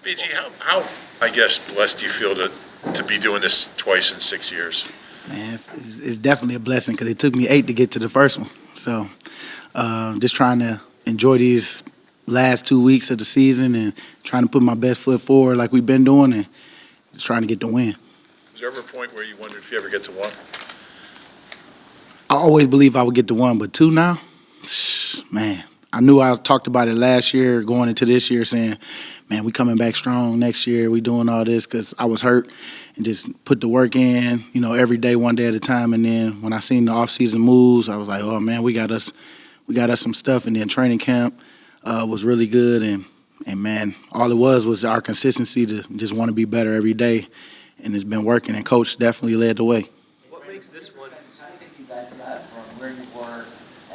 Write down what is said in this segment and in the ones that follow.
BG, how I guess blessed do you feel to be doing this twice in 6 years? Man, it's definitely a blessing because it took me 8 to get to the first one. So just trying to enjoy these last 2 weeks of the season and trying to put my best foot forward like we've been doing and just trying to get the win. Was there ever a point where you wondered if you ever get to one? I always believe I would get to one, but 2 now, man. I knew I talked about it last year going into this year saying, man, we coming back strong next year. We doing all this because I was hurt and just put the work in, every day, one day at a time. And then when I seen the offseason moves, I was like, oh, man, we got us some stuff. And then training camp was really good. And, man, all it was our consistency to just want to be better every day. And it's been working. And Coach definitely led the way. What makes this one? How do you think you guys got from where you were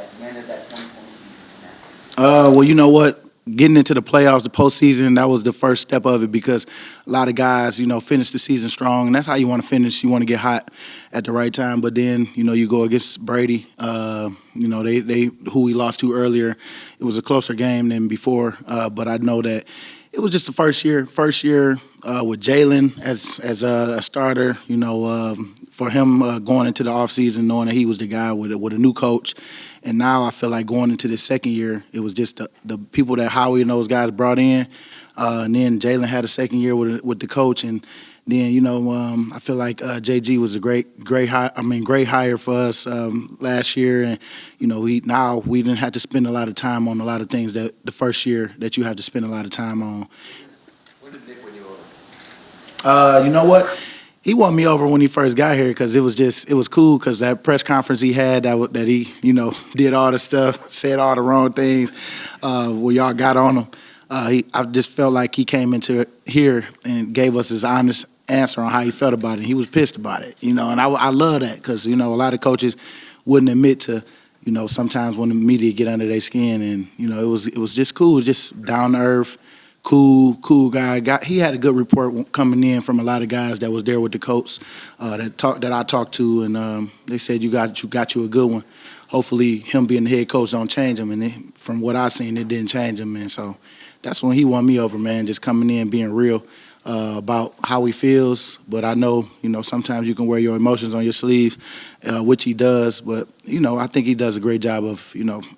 at the end of that 2020 season to now? Well, you know what? Getting into the playoffs, the postseason, that was the first step of it because a lot of guys, finish the season strong, and that's how you want to finish. You want to get hot at the right time, but then, you go against Brady. They who we lost to earlier. It was a closer game than before, but I know that it was just the first year with Jalen as a starter. For him going into the offseason, knowing that he was the guy with a new coach. And now I feel like going into the second year, it was just the people that Howie and those guys brought in. And then Jalen had a second year with the coach. And then, I feel like JG was a great hire for us last year. And, we didn't have to spend a lot of time on a lot of things that the first year that you have to spend a lot of time on. When did Nick win you over? You know what? He won me over when he first got here because it was cool because that press conference he had that he, did all the stuff, said all the wrong things where y'all got on him. I just felt like he came into here and gave us his honest answer on how he felt about it. He was pissed about it, and I love that because, a lot of coaches wouldn't admit to, sometimes when the media get under their skin and, it was just cool, just down to earth. Cool guy. He had a good report coming in from a lot of guys that was there with the coach that I talked to, and they said you got you a good one. Hopefully, him being the head coach don't change him, and from what I seen, it didn't change him, and so that's when he won me over, man. Just coming in, being real about how he feels. But I know, sometimes you can wear your emotions on your sleeve, which he does. But I think he does a great job of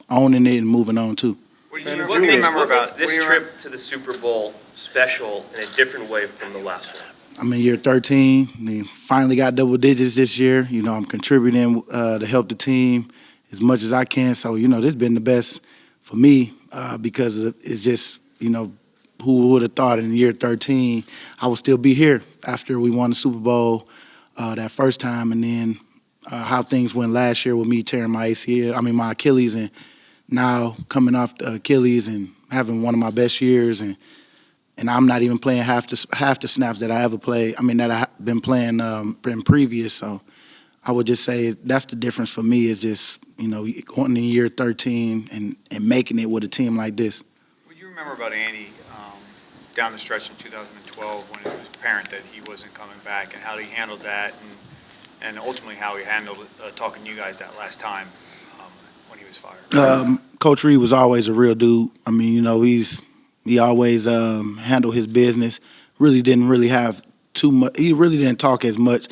owning it and moving on too. What do you remember about this trip to the Super Bowl special in a different way from the last one? I'm in year 13. We finally got double digits this year. I'm contributing to help the team as much as I can. So, this has been the best for me because it's just, who would have thought in year 13 I would still be here after we won the Super Bowl that first time, and then how things went last year with me tearing my Achilles, and now coming off the Achilles and having one of my best years, and I'm not even playing half the snaps that I ever played. That I've been playing in previous. So I would just say that's the difference for me is just going in year 13 and making it with a team like this. What do you remember about Andy down the stretch in 2012 when it was apparent that he wasn't coming back, and how he handled that, and ultimately how he handled talking to you guys that last time? When he was fired? Coach Reed was always a real dude. He always handled his business. Really didn't have too much. He really didn't talk as much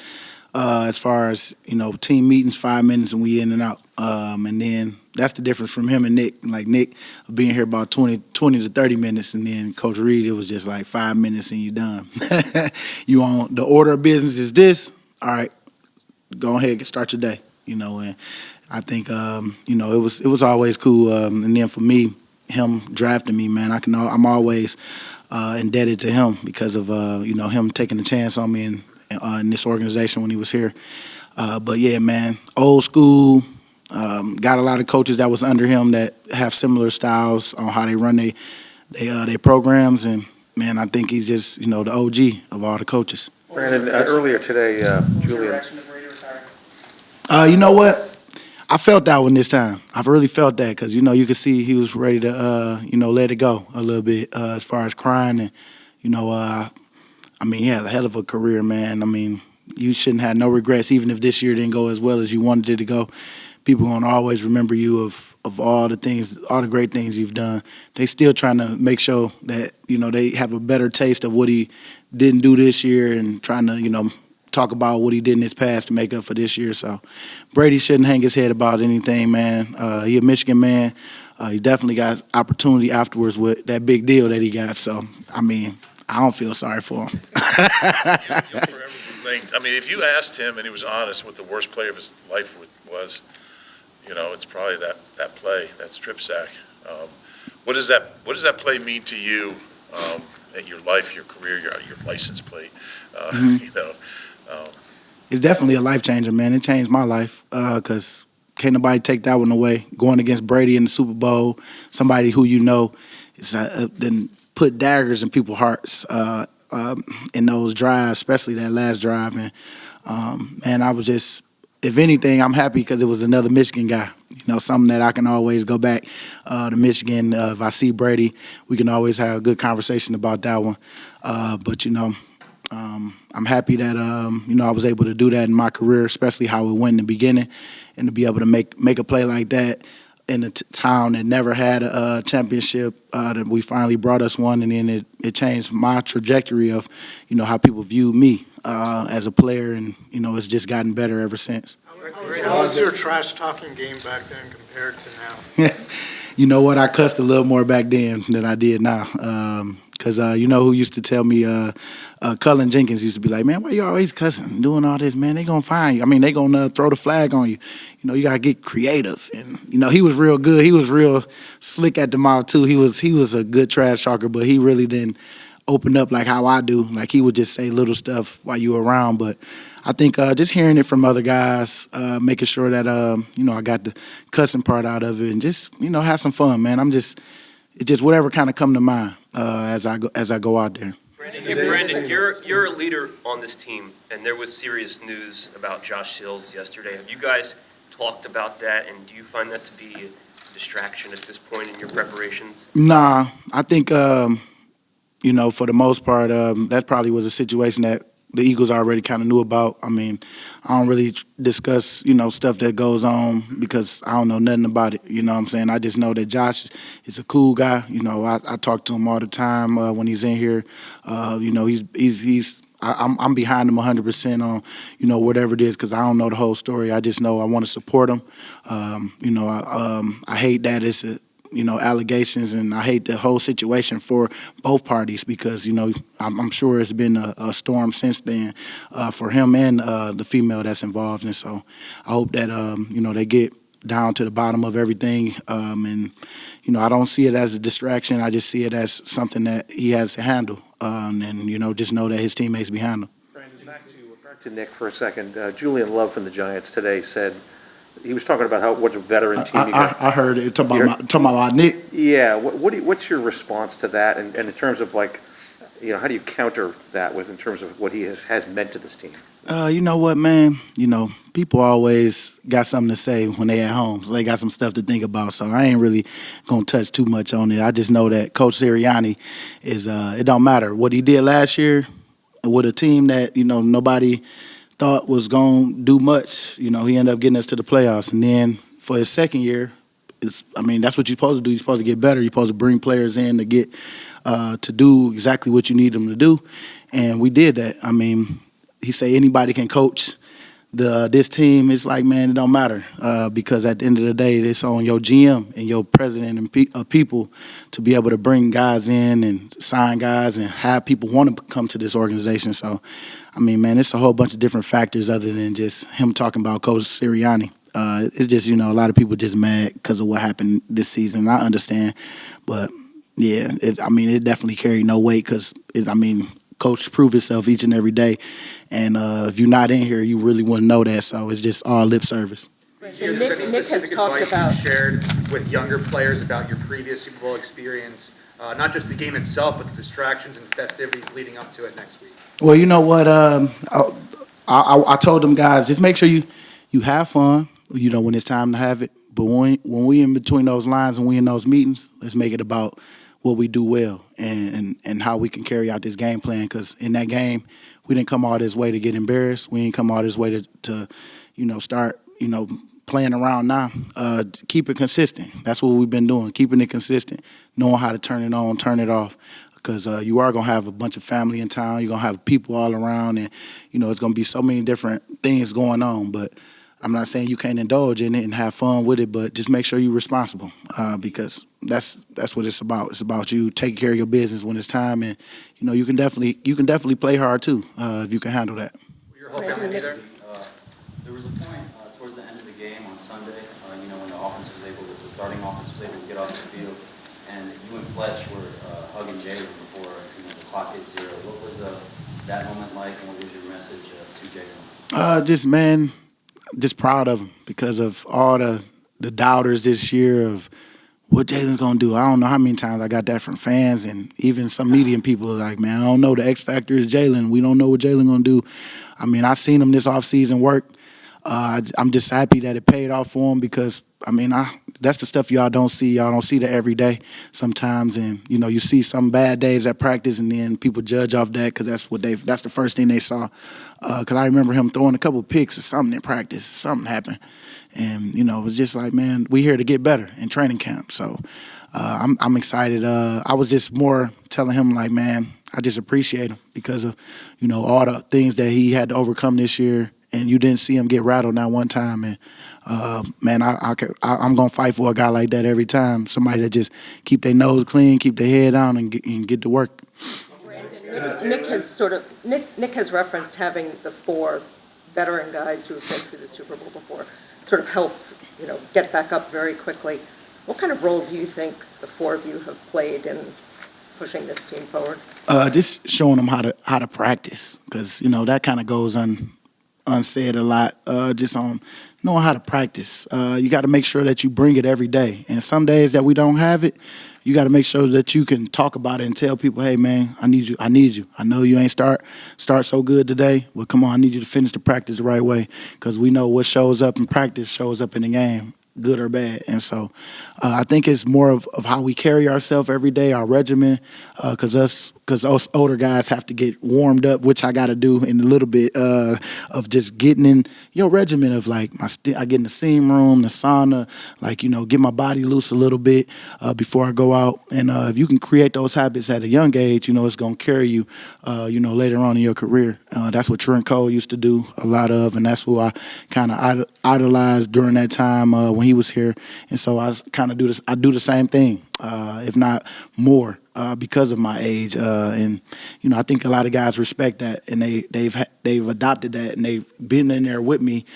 as far as team meetings, 5 minutes and we in and out. And then that's the difference from him and Nick. Like Nick being here about 20 to 30 minutes, and then Coach Reed, it was just like 5 minutes and you done. You on the order of business is this. All right, go ahead and start your day. And I think it was always cool, and then for me, him drafting me, man, I'm always indebted to him because of him taking a chance on me in this organization when he was here. But yeah, man, old school. Got a lot of coaches that was under him that have similar styles on how they run their programs, and man, I think he's just the OG of all the coaches. Brandon, earlier today, Julian. You know what? I felt that one this time. I've really felt that because, you could see he was ready to, let it go a little bit as far as crying. And, he had a hell of a career, man. You shouldn't have no regrets, even if this year didn't go as well as you wanted it to go. People going to always remember you of of all the things, all the great things you've done. They still trying to make sure that, they have a better taste of what he didn't do this year and trying to, talk about what he did in his past to make up for this year. So Brady shouldn't hang his head about anything, man. He a Michigan man. He definitely got opportunity afterwards with that big deal that he got. So, I don't feel sorry for him. You'll forever be linked. If you asked him and he was honest what the worst play of his life was, it's probably that play, that strip sack. What does that play mean to you in your life, your career, your license plate? It's definitely a life changer, man. It changed my life because can't nobody take that one away. Going against Brady in the Super Bowl, somebody who is then put daggers in people's hearts in those drives, especially that last drive. And man, I was just, if anything, I'm happy because it was another Michigan guy. Something that I can always go back to Michigan. If I see Brady, we can always have a good conversation about that one. But I'm happy that I was able to do that in my career, especially how it went in the beginning, and to be able to make a play like that in a town that never had a championship. That we finally brought us one, and then it changed my trajectory of how people view me as a player, and it's just gotten better ever since. How was your trash talking game back then compared to now? You know what? I cussed a little more back then than I did now. Because who used to tell me, Cullen Jenkins used to be like, man, why you always cussing and doing all this, man? They going to find you. They going to throw the flag on you. You got to get creative. And, he was real good. He was real slick at the mouth, too. He was a good trash talker, but he really didn't open up like how I do. Like, he would just say little stuff while you were around. But I think just hearing it from other guys, making sure that, I got the cussing part out of it and just, have some fun, man. It's just whatever kind of come to mind as I go out there. Brandon, you're a leader on this team, and there was serious news about Josh Hills yesterday. Have you guys talked about that, and do you find that to be a distraction at this point in your preparations? Nah, I think for the most part, that probably was a situation that the Eagles already kind of knew about. I don't really discuss, stuff that goes on because I don't know nothing about it. You know what I'm saying? I just know that Josh is a cool guy. I talk to him all the time when he's in here. I'm behind him 100% on, whatever it is because I don't know the whole story. I just know I want to support him. I hate that it's allegations, and I hate the whole situation for both parties because, I'm sure it's been a storm since then for him and the female that's involved. And so I hope that, they get down to the bottom of everything. And, I don't see it as a distraction. I just see it as something that he has to handle. And, just know that his teammates behind him. Brandon, back to Nick for a second. Julian Love from the Giants today said, he was talking about what's a veteran team. I heard it talking about Nick. Yeah, what's your response to that? And in terms of how do you counter that in terms of what he has meant to this team? You know what, man? People always got something to say when they at home. So they got some stuff to think about. So I ain't really gonna touch too much on it. I just know that Coach Sirianni is. It don't matter what he did last year with a team that nobody thought was going to do much. He ended up getting us to the playoffs. And then for his second year, that's what you're supposed to do. You're supposed to get better. You're supposed to bring players in to get to do exactly what you need them to do. And we did that. He say anybody can coach this team. It's like, man, it don't matter because at the end of the day, it's on your GM and your president and people to be able to bring guys in and sign guys and have people want to come to this organization. So, man, it's a whole bunch of different factors other than just him talking about Coach Sirianni. It's just, a lot of people just mad because of what happened this season. I understand. But, yeah, it definitely carried no weight because, Coach proved himself each and every day. And if you're not in here, you really wouldn't know that. So it's just all lip service. Nick has talked about shared with younger players about your previous Super Bowl experience, not just the game itself, but the distractions and festivities leading up to it next week. Well, you know what? I told them guys, just make sure you have fun, when it's time to have it. But when we in between those lines and we in those meetings, let's make it about what we do well and how we can carry out this game plan. Because in that game, we didn't come all this way to get embarrassed. We didn't come all this way to start, playing around now. Keep it consistent. That's what we've been doing, keeping it consistent, knowing how to turn it on, turn it off. Because you are going to have a bunch of family in town. You're going to have people all around, and, it's going to be so many different things going on. But I'm not saying you can't indulge in it and have fun with it, but just make sure you're responsible because that's what it's about. It's about you taking care of your business when it's time, and, you can definitely play hard, too, if you can handle that. Your whole family there? There was a point towards the end of the game on Sunday, when the starting offense was able to get off the field, and you and Fletch were hugging Jalen before the clock hit 0. What was that moment like, and what was your message to Jalen? Just proud of him because of all the doubters this year of what Jalen's going to do. I don't know how many times I got that from fans and even some media people are like, man, I don't know. The X factor is Jalen. We don't know what Jalen going to do. I mean, I seen him this offseason work. I'm just happy that it paid off for him because, that's the stuff y'all don't see. Y'all don't see that every day sometimes. And, you see some bad days at practice and then people judge off that because that's the first thing they saw. Because I remember him throwing a couple of picks or something in practice. Something happened. And, it was just like, man, we here to get better in training camp. So I'm excited. I was just more telling him like, man, I just appreciate him because of, all the things that he had to overcome this year. And you didn't see him get rattled not one time. And, man, I'm going to fight for a guy like that every time. Somebody that just keep their nose clean, keep their head down, and get to work. Brandon, Nick has referenced having the 4 veteran guys who have been through the Super Bowl before sort of helped, get back up very quickly. What kind of role do you think the 4 of you have played in pushing this team forward? Just showing them how to practice because, that kind of goes unsaid a lot, just on knowing how to practice. You got to make sure that you bring it every day. And some days that we don't have it, you got to make sure that you can talk about it and tell people, hey, man, I need you. I know you ain't start so good today. Well, come on, I need you to finish the practice the right way because we know what shows up in practice shows up in the game, good or bad. And so I think it's more of how we carry ourselves every day, our regimen, because us older guys have to get warmed up, which I got to do in a little bit of just getting in your regimen of like I get in the steam room, the sauna, like, get my body loose a little bit before I go out. And if you can create those habits at a young age, it's going to carry you, later on in your career. That's what Trent Cole used to do a lot of, and that's who I kind of idolized during that time when he was here. And so I kind of do this. I do the same thing, if not more. Because of my age, and I think a lot of guys respect that, and they've adopted that, and they've been in there with me,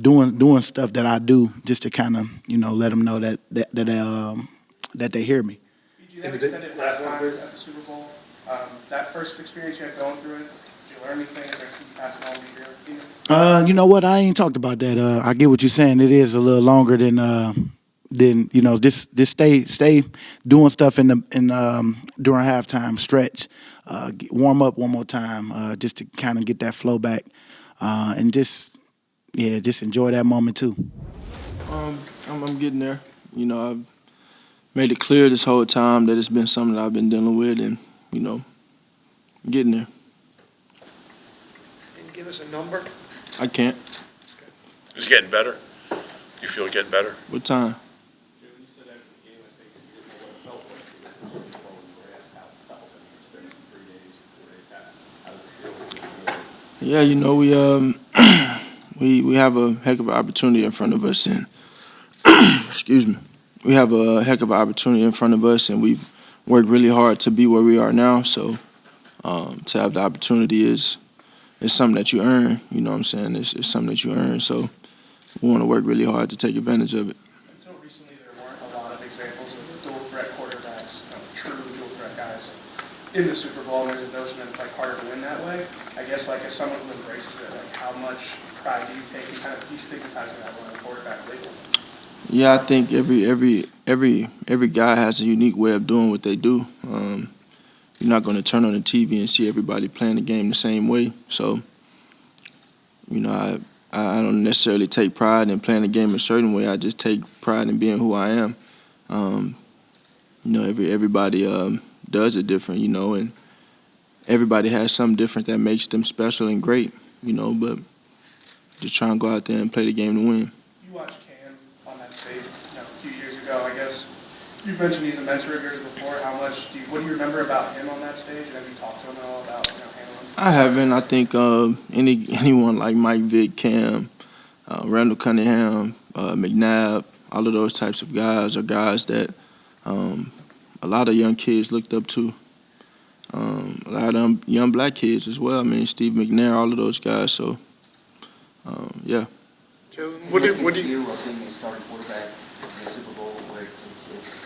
doing stuff that I do just to kind of let them know that they hear me. Did you have extended last time at the Super Bowl? That first experience you had going through it, did you learn anything? Is there anything you pass on to your team? You know what? I ain't talked about that. I get what you're saying. It is a little longer than just stay doing stuff during halftime stretch, warm up one more time, just to kind of get that flow back, and just enjoy that moment too. I'm getting there. I've made it clear this whole time that it's been something that I've been dealing with, and getting there. Can you give us a number? I can't. It's getting better. You feel it getting better? What time? Yeah, we have a heck of an opportunity in front of us, and excuse me, we have a heck of an opportunity in front of us, and we've worked really hard to be where we are now. So to have the opportunity is something that you earn. You know what I'm saying? It's something that you earn. So we want to work really hard to take advantage of it. Until recently, there weren't a lot of examples of dual threat quarterbacks, true dual threat guys in the Super Bowl. And there's a notion that it's harder to win that way. I guess as someone who embraces it, how much pride do you take in kind of destigmatizing that one quarterback label? Yeah, I think every guy has a unique way of doing what they do. You're not going to turn on the TV and see everybody playing the game the same way. So, I don't necessarily take pride in playing the game a certain way. I just take pride in being who I am. Everybody does it different, and everybody has something different that makes them special and great, but just try and go out there and play the game to win. You watch Cam You've mentioned he's a mentor of yours before. What do you remember about him on that stage? And have you talked to him at all about handling? I haven't. I think anyone like Mike Vick, Cam, Randall Cunningham, McNabb, all of those types of guys are guys that a lot of young kids looked up to. A lot of young black kids as well. I mean, Steve McNair, all of those guys. So, yeah. Jalen, what do you? Being a starting quarterback in the Super Bowl, where it's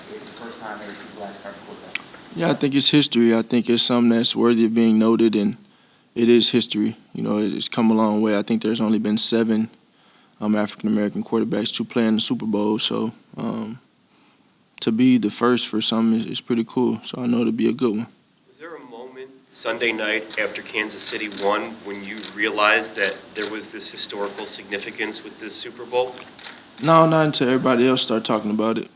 the first time there's two black starting quarterbacks. Yeah, I think it's history. I think it's something that's worthy of being noted, and it is history. You know, it's come a long way. I think there's only been 7 African-American quarterbacks to play in the Super Bowl. So to be the first for some is pretty cool. So I know it'll be a good one. Was there a moment Sunday night after Kansas City won when you realized that there was this historical significance with this Super Bowl? No, not until everybody else started talking about it.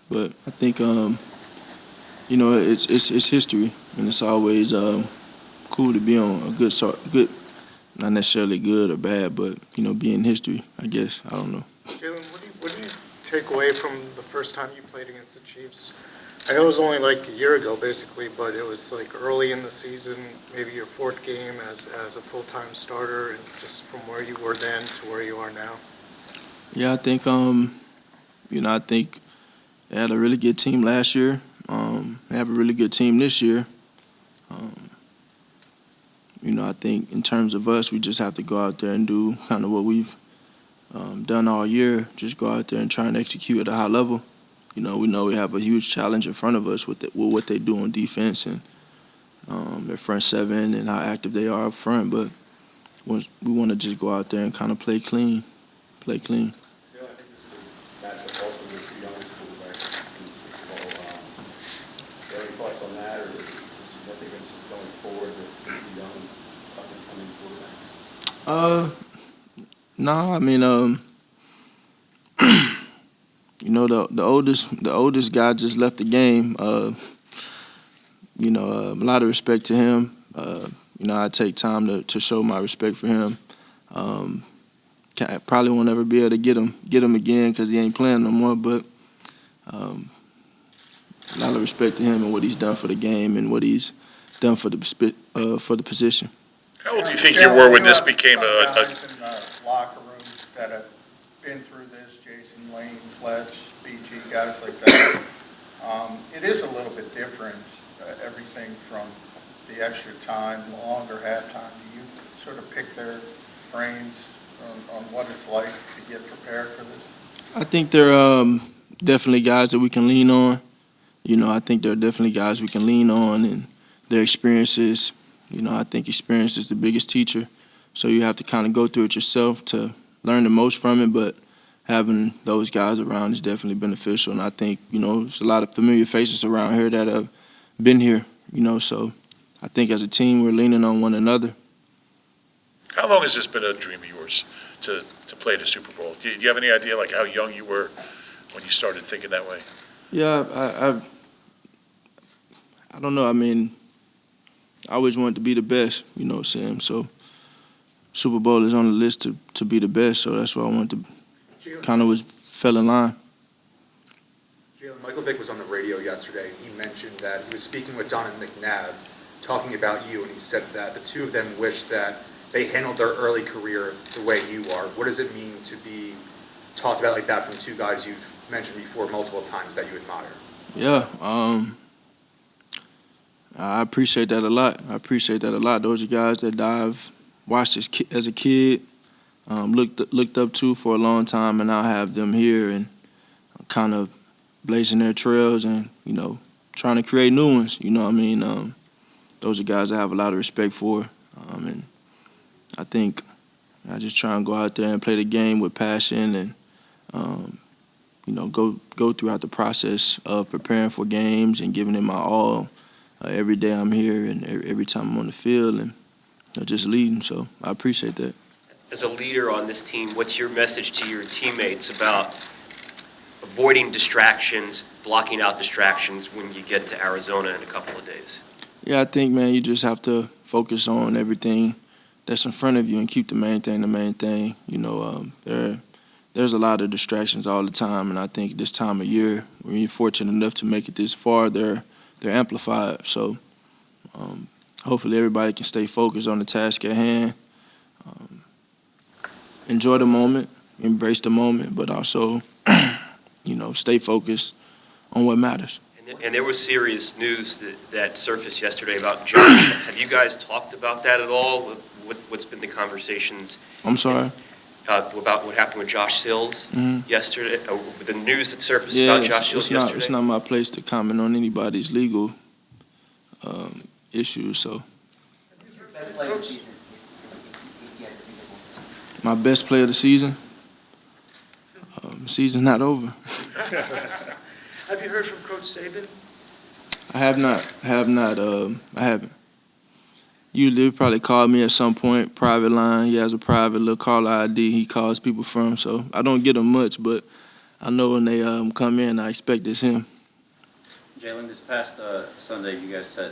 But I think, you know, it's history, and it's always cool to be on a good, not necessarily good or bad, but, you know, be in history, I guess. I don't know. Jalen, what do you take away from the first time you played against the Chiefs? I know it was only like a year ago, basically, but it was like early in the season, maybe your 4th game as a full-time starter, and just from where you were then to where you are now. Yeah, I think, you know, I think they had a really good team last year. They have a really good team this year. You know, I think in terms of us, we just have to go out there and do kind of what we've done all year, just go out there and try and execute at a high level. You know we have a huge challenge in front of us with what they do on defense and their front 7 and how active they are up front. But we want to just go out there and kind of play clean. Yeah, I think this is the matchup also with the youngest quarterbacks in the Super Bowl. Do you have any thoughts on that, or the significance of going forward with the young up-and-coming quarterbacks? No, I mean, you know, the oldest guy just left the game. You know, a lot of respect to him. You know, I take time to show my respect for him. I probably won't ever be able to get him again because he ain't playing no more. But a lot of respect to him and what he's done for the game and what he's done for the position. How old do you think you were when this became a guys in the locker room that have been through this, Jason Lane, Fletch, BG, guys like that. It is a little bit different, everything from the extra time, longer halftime. Do you sort of pick their brains on what it's like to get prepared for this? I think they're definitely guys that we can lean on. You know, I think they're definitely guys we can lean on and their experiences. You know, I think experience is the biggest teacher. So you have to kind of go through it yourself to learn the most from it, but having those guys around is definitely beneficial. And I think, you know, there's a lot of familiar faces around here that have been here, you know, so I think as a team we're leaning on one another. How long has this been a dream of yours to play the Super Bowl? Do you have any idea like how young you were when you started thinking that way? Yeah, I don't know. I mean, I always wanted to be the best, you know what I'm saying? So Super Bowl is on the list to be the best, so that's why I wanted to kind of fell in line. Jalen, Michael Vick was on the radio yesterday. He mentioned that he was speaking with Donovan McNabb, talking about you, and he said that the two of them wish that they handled their early career the way you are. What does it mean to be talked about like that from two guys you've mentioned before multiple times that you admire? Yeah, I appreciate that a lot. Those are guys that I've watched as a kid, looked up to for a long time, and now I have them here and kind of blazing their trails and, you know, trying to create new ones. You know what I mean? Those are guys I have a lot of respect for, and I think I just try and go out there and play the game with passion and, you know, go throughout the process of preparing for games and giving it my all. Every day I'm here and every time I'm on the field and, you know, just leading. So I appreciate that. As a leader on this team, what's your message to your teammates about avoiding distractions, blocking out distractions when you get to Arizona in a couple of days? Yeah, I think, man, you just have to focus on everything that's in front of you and keep the main thing the main thing. You know, there there's a lot of distractions all the time, and I think this time of year, when you're fortunate enough to make it this far, they're amplified. So hopefully everybody can stay focused on the task at hand, enjoy the moment, embrace the moment, but also, stay focused on what matters. And there was serious news that surfaced yesterday about Josh. Have you guys talked about that at all? What's been the conversations? I'm sorry? About what happened with Josh Sills yesterday? The news that surfaced Yeah, about Josh Sills yesterday? it's not my place to comment on anybody's legal issues, so. Who's your best player of the season, if you had to pick one? My best play of the season? Season's not over. Have you heard from Coach Saban? I have not. I haven't. Usually he'll probably call me at some point, private line. He has a private little caller ID he calls people from, so I don't get him much, but I know when they come in, I expect it's him. Jalen, this past Sunday, you guys set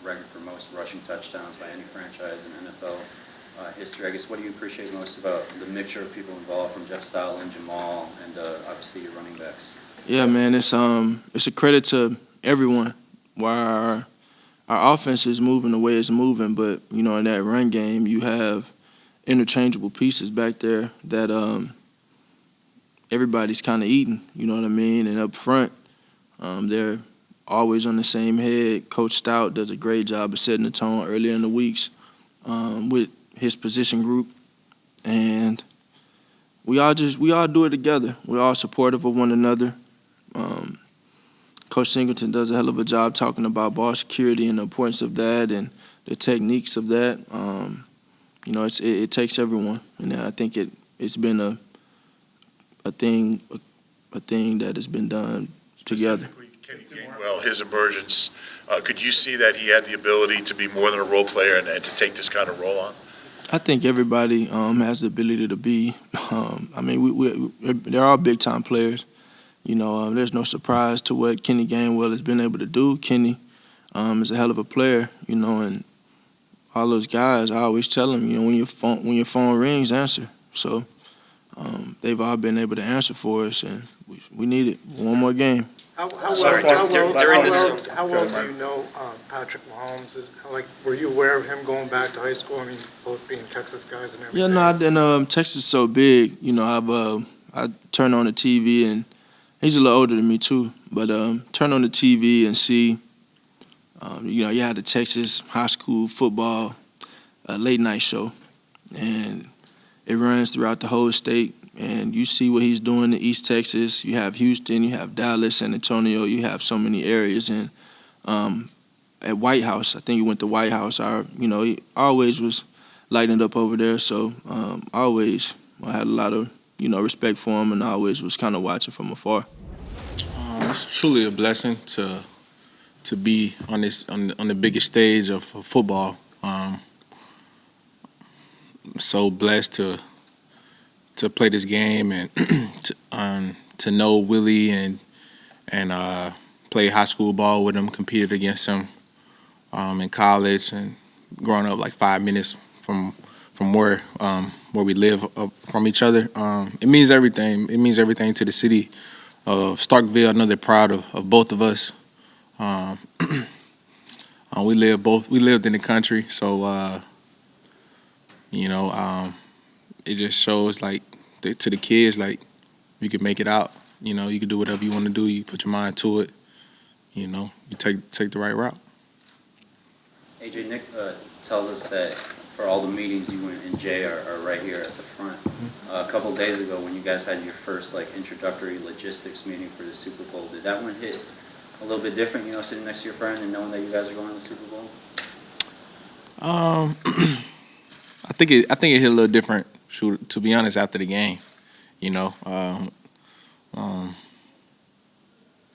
record for most rushing touchdowns by any franchise in NFL history. I guess, what do you appreciate most about the mixture of people involved, from Jeff Style and Jamal, and obviously your running backs? Yeah, man, it's a credit to everyone. Why our offense is moving the way it's moving, but in that run game, you have interchangeable pieces back there that everybody's kind of eating. You know what I mean? And up front, they're always on the same head. Coach Stout does a great job of setting the tone earlier in the weeks with his position group, and we all do it together. We're all supportive of one another. Coach Singleton does a hell of a job talking about ball security and the importance of that and the techniques of that. It takes everyone, and I think it's been a thing that has been done together. Kenny Gainwell, his emergence, could you see that he had the ability to be more than a role player and to take this kind of role on? I think everybody has the ability to be. They're all big-time players. There's no surprise to what Kenny Gainwell has been able to do. Kenny is a hell of a player, and all those guys, I always tell them, when your phone rings, answer. So they've all been able to answer for us, and we need it. One more game. How well do you know Patrick Mahomes? Were you aware of him going back to high school? Both being Texas guys and everything. Yeah, no, and Texas is so big. I turn on the TV, and he's a little older than me too. But turn on the TV and see, you had the Texas high school football late night show, and it runs throughout the whole state. And you see what he's doing in East Texas. You have Houston, you have Dallas, San Antonio. You have so many areas. And at White House, I think he went to White House. He always was lighting up over there. So I had a lot of respect for him, and I always was kind of watching from afar. It's truly a blessing to be on the biggest stage of football. I'm so blessed to play this game and to know Willie and play high school ball with him, competed against him in college, and growing up like 5 minutes from where we live from each other. It means everything. It means everything to the city of Starkville. I know they're proud of both of us. We lived in the country, so it just shows to the kids you can make it out. You can do whatever you want to do. You put your mind to it. You take the right route. AJ, Nick tells us that for all the meetings, you and Jay are right here at the front. A couple days ago, when you guys had your first introductory logistics meeting for the Super Bowl, did that one hit a little bit different? Sitting next to your friend and knowing that you guys are going to the Super Bowl. I think it hit a little different. To be honest, after the game,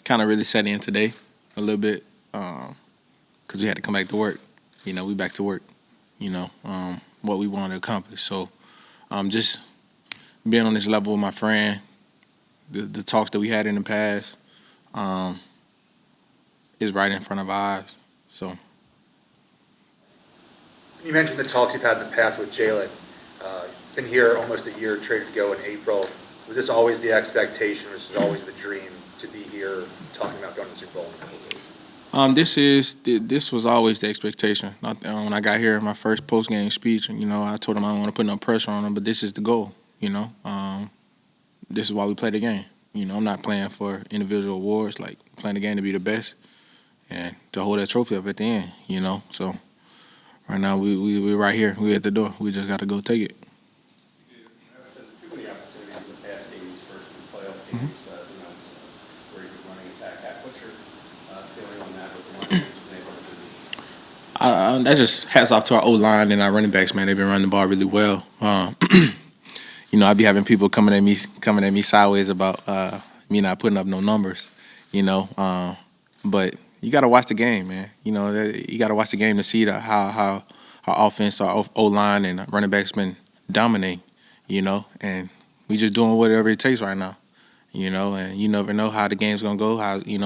kind of really set in today a little bit because we had to come back to work. We back to work. What we wanted to accomplish. So, just being on this level with my friend, the talks that we had in the past, is right in front of our eyes. So. You mentioned the talks you've had in the past with Jalen. Been here almost a year, traded to go in April. Was this always the expectation, or was this always the dream to be here talking about going to the Super Bowl in a couple of days? This was always the expectation. When I got here, my first post game speech, and I told them I don't want to put no pressure on them, but this is the goal. This is why we play the game. I'm not playing for individual awards, like playing the game to be the best and to hold that trophy up at the end. So right now we're right here. We're at the door. We just got to go take it. Too many opportunities in the past games, first in playoff games, where you could running attack. What's your feeling on that with the running games been able to do? That just hats off to our O-line and our running backs, man. They've been running the ball really well. I be having people coming at me sideways about me not putting up no numbers, but you got to watch the game, man. You got to watch the game to see how our offense, our O-line, and running backs been dominating, and we just doing whatever it takes right now, and you never know how the game's gonna go.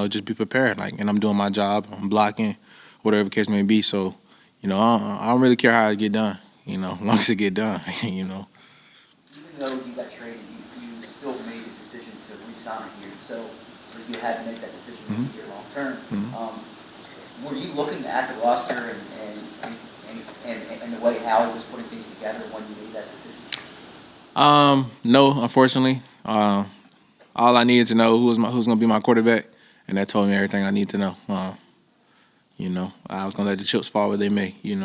Just be prepared, and I'm doing my job. I'm blocking, whatever the case may be. So, I don't really care how it get done, as long as it get done, Even though you got traded, you still made the decision to re-sign here. So you had to make that decision to be here long term. Were you looking at the roster and the way Howie was putting things together when you made that decision? No, unfortunately. All I needed to know who's going to be my quarterback, and that told me everything I need to know. I was going to let the chips fall where they may. He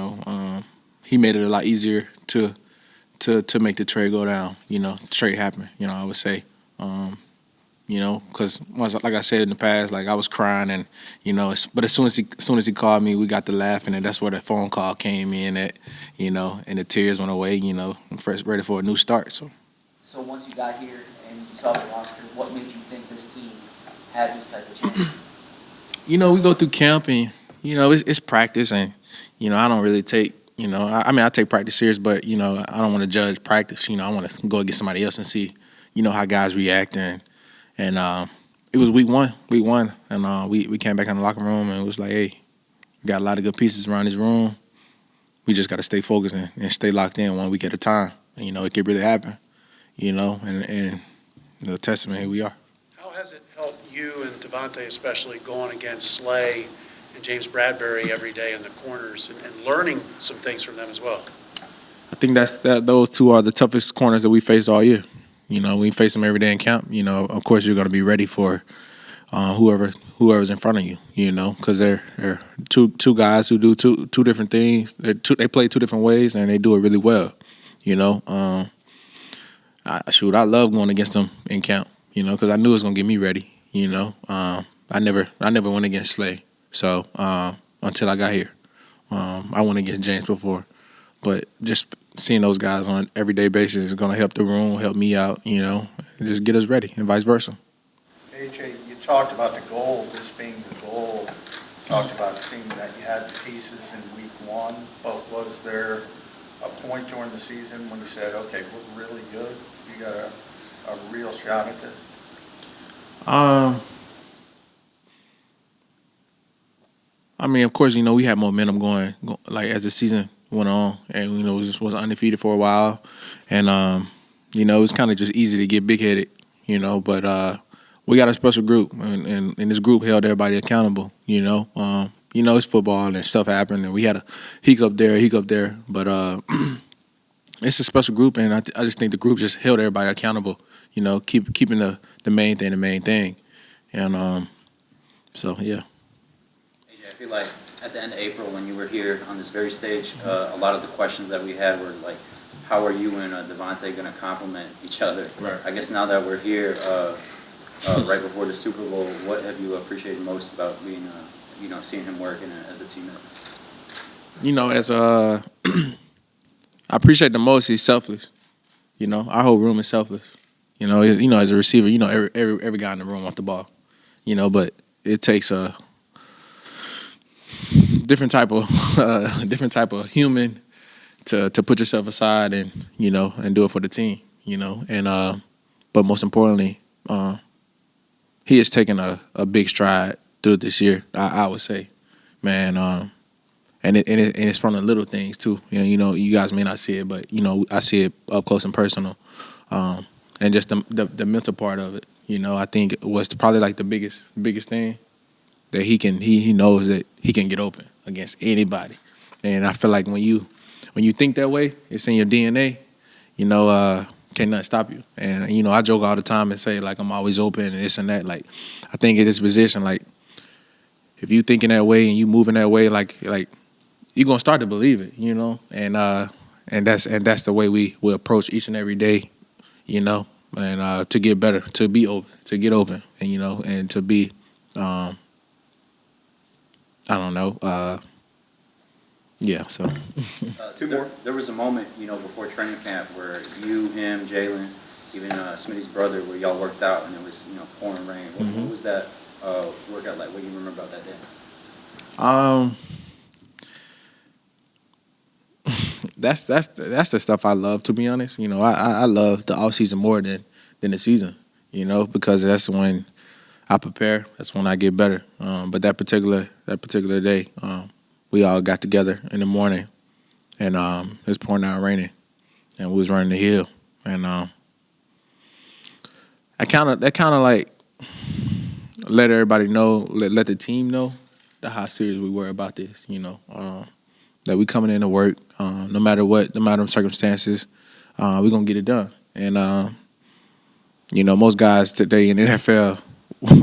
made it a lot easier to make the trade go down. Trade happen. I would say. Because like I said in the past, I was crying, and but as soon as he called me, we got to laughing, and that's where the phone call came in at, and the tears went away. First ready for a new start. So once you got here and you saw the roster, what made you think this team had this type of chance? We go through camp, and it's practice, and I don't really take. I take practice serious, but I don't want to judge practice. I want to go against somebody else and see, how guys react. And it was week one, and we came back in the locker room, and it was like, hey, we got a lot of good pieces around this room. We just got to stay focused and stay locked in 1 week at a time. It could really happen, and the testament, here we are. How has it helped you and DeVonta especially going against Slay and James Bradbury every day in the corners and learning some things from them as well? I think those two are the toughest corners that we faced all year. We face them every day in camp. Of course you're going to be ready for whoever's in front of you. Because they're two guys who do two different things. They play two different ways, and they do it really well. I love going against them in camp. Because I knew it was going to get me ready. I never went against Slay. So until I got here, I went against James before, but just seeing those guys on an everyday basis is going to help the room, help me out, and just get us ready, and vice versa. AJ, you talked about the goal, this being the goal. You talked about seeing that you had the pieces in week one, but was there a point during the season when you said, okay, we're really good, you got a real shot at this? Of course, we had momentum going as the season went on, and we was undefeated for a while, and it was kind of just easy to get big-headed, but we got a special group, and this group held everybody accountable, it's football and stuff happened, and we had a hiccup there, but it's a special group, and I just think the group just held everybody accountable, keeping the main thing, and so, yeah. I feel like at the end of April, when you were here on this very stage, a lot of the questions that we had were like, how are you and DeVonta going to complement each other? Right. I guess now that we're here, right before the Super Bowl, what have you appreciated most about being, seeing him work as a teammate? I appreciate the most, he's selfless. Our whole room is selfless. As a receiver, every guy in the room wants the ball. But it takes a different type of human to put yourself aside and do it for the team. And but most importantly, he has taken a big stride through this year. I would say, man. And it's from the little things too. You guys may not see it, but I see it up close and personal. just the mental part of it. You know, I think it was probably like the biggest thing that he knows that he can get open against anybody. And I feel like when you think that way, it's in your DNA. You know, can't nothing stop you. And you know, I joke all the time and say like I'm always open and this and that. Like I think in this position, like if you thinking that way and you moving that way, like you're gonna start to believe it. You know, and that's the way we approach each and every day. You know, and to get better, to be open, to get open, and you know, and to be, I don't know, yeah. So Two more. There was a moment, you know, before training camp where you, him, Jalen, even Smitty's brother, where y'all worked out and it was, you know, pouring rain. What was that workout like? What do you remember about that day? That's the stuff I love, to be honest. You know, I love the off season more than the season. You know, because that's when I prepare. That's when I get better. But that particular day, we all got together in the morning, and it was pouring down raining, and we was running the hill, and that kind of like let everybody know, let the team know how serious we were about this. You know, that we coming in to work, no matter what, no matter the circumstances, we gonna get it done. And you know, most guys today in the NFL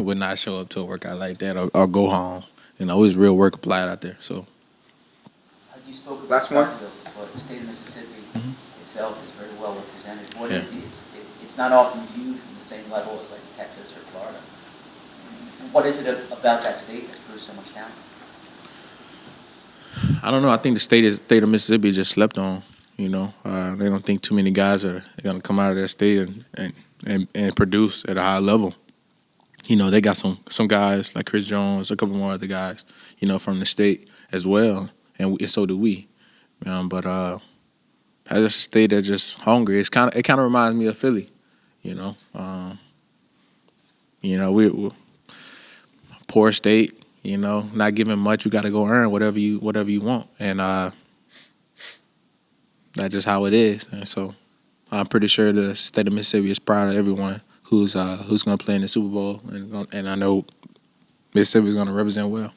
would not show up to a workout like that or go home. You know, it's real work applied out there. So. You spoke about Last one. the state of Mississippi itself is very well represented. Yeah. It's not often viewed on the same level as like Texas or Florida. What is it about that state that proves so much talent? I don't know. I think the state of Mississippi is just slept on. You know, they don't think too many guys are going to come out of their state and produce at a high level. You know, they got some guys like Chris Jones, a couple more other guys, you know, from the state as well, and so do we. But that's just a state that's just hungry. It kind of reminds me of Philly. You know, we're a poor state. You know, not giving much. You got to go earn whatever you want, and that's just how it is. And so, I'm pretty sure the state of Mississippi is proud of everyone who's going to play in the Super Bowl, and I know Mississippi is going to represent well.